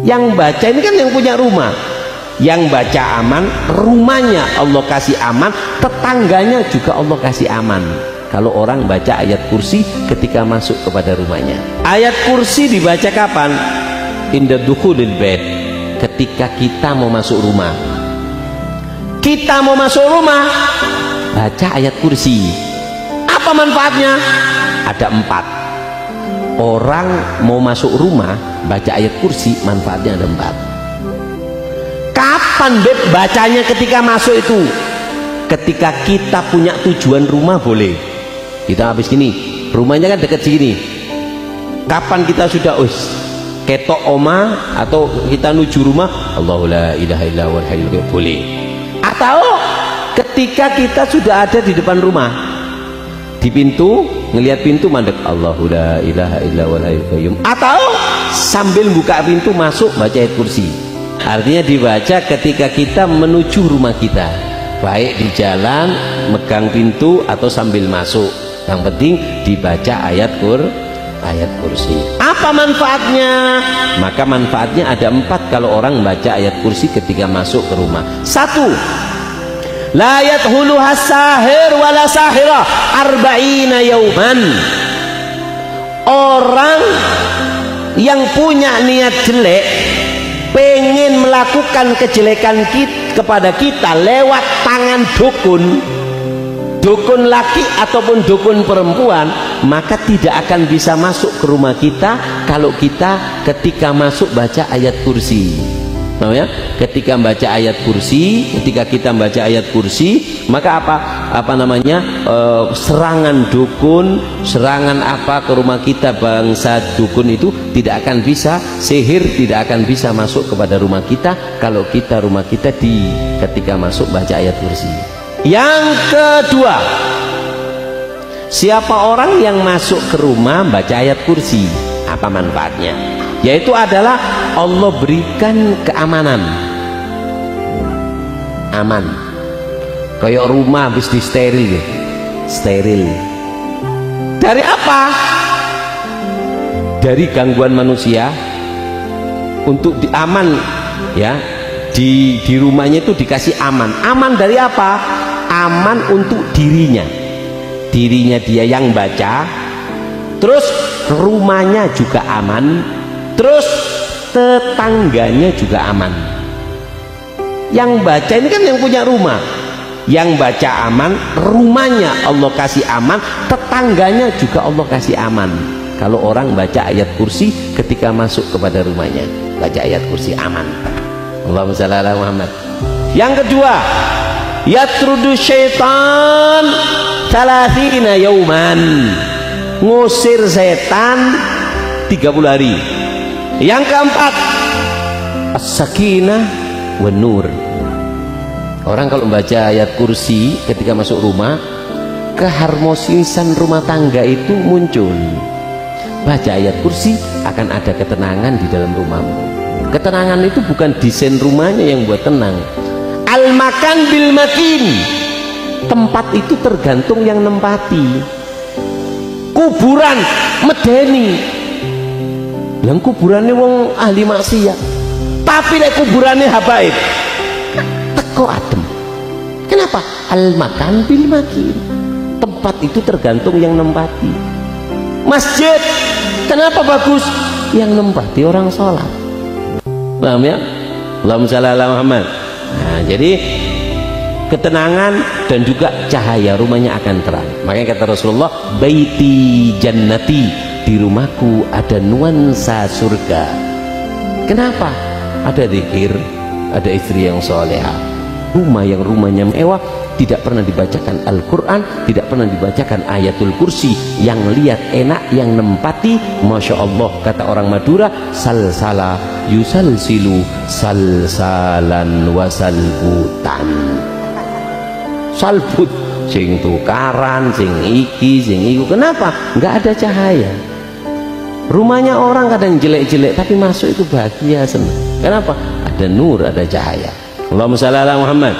Yang baca ini kan yang punya rumah. Yang baca aman, rumahnya Allah kasih aman, tetangganya juga Allah kasih aman. Kalau orang baca ayat kursi ketika masuk kepada rumahnya. Ayat kursi dibaca kapan? Inda dukhulil bait, ketika kita mau masuk rumah. Kita mau masuk rumah, baca ayat kursi. Apa manfaatnya? Ada 4. Orang mau masuk rumah baca ayat kursi, manfaatnya ada 4. Kapan Beb bacanya ketika masuk itu? Ketika kita punya tujuan rumah boleh. Kita habis gini, rumahnya kan dekat sini. Kapan kita sudah ketok oma atau kita nuju rumah, Allahu la ilaha illa huwal hayyul qayyum, boleh. Atau ketika kita sudah ada di depan rumah, di pintu, ngelihat pintu mandek, Allahu la ilaha illa huwal hayyul qayyum. Atau sambil buka pintu masuk baca ayat kursi. Artinya dibaca ketika kita menuju rumah kita, baik di jalan, megang pintu atau sambil masuk. Yang penting dibaca ayat kursi. Apa manfaatnya? Maka manfaatnya ada 4 kalau orang baca ayat kursi ketika masuk ke rumah. 1. La yadkhuluha sahir wala sahira arba'ina yauman. Orang yang punya niat jelek, pengen melakukan kejelekan kepada kita lewat tangan dukun laki ataupun dukun perempuan, maka tidak akan bisa masuk ke rumah kita kalau kita ketika masuk baca ayat kursi. Nah, ya, ketika membaca ayat kursi, ketika kita membaca ayat kursi, maka serangan dukun, serangan apa ke rumah kita, bangsa dukun itu tidak akan bisa, sihir tidak akan bisa masuk kepada rumah kita kalau rumah kita ketika masuk baca ayat kursi. Yang kedua, siapa orang yang masuk ke rumah baca ayat kursi, apa manfaatnya? Yaitu adalah Allah berikan keamanan, aman. Kayak rumah habis steril. Dari apa? Dari gangguan manusia. Untuk aman, ya, di rumahnya itu dikasih aman. Aman dari apa? Aman untuk dirinya dia yang baca, terus rumahnya juga aman, terus tetangganya juga aman. Yang baca ini kan yang punya rumah. Yang baca aman, rumahnya Allah kasih aman, tetangganya juga Allah kasih aman. Kalau orang baca ayat kursi ketika masuk kepada rumahnya, baca ayat kursi, aman. Allahumma shalli ala Muhammad. Yang kedua, yatrudu syaitan 30 yauman, ngusir setan 30 hari. Yang keempat, as-sakinah wan nur. Orang kalau membaca ayat kursi ketika masuk rumah, keharmonisan rumah tangga itu muncul. Baca ayat kursi akan ada ketenangan di dalam rumahmu. Ketenangan itu bukan desain rumahnya yang buat tenang. Al-makan bil makin, tempat itu tergantung yang nempati. Kuburan medeni, yang kuburannya wong ahli maksiat, tapi lek kuburannya habaib teko adem. Kenapa? Al-makan bil makin, tempat itu tergantung yang nempati. Masjid kenapa bagus? Yang nempati orang sholat. Paham ya? Allahumma shalli ala Muhammad. Nah, jadi ketenangan dan juga cahaya rumahnya akan terang. Makanya kata Rasulullah, baiti jannati, di rumahku ada nuansa surga. Kenapa? Ada zikir, ada istri yang soleha, rumah yang rumahnya mewah, tidak pernah dibacakan Al-Quran, tidak pernah dibacakan ayatul kursi. Yang lihat enak, yang nempati, Masya Allah, kata orang Madura, salsala yusalsilu salsalan wasalbutan. Salbut, sing tukaran, sing iki, sing iku. Kenapa? Nggak ada cahaya. Rumahnya orang kadang jelek-jelek, tapi masuk itu bahagia, senang. Kenapa? Ada nur, ada cahaya. Allahumma shalli ala Muhammad.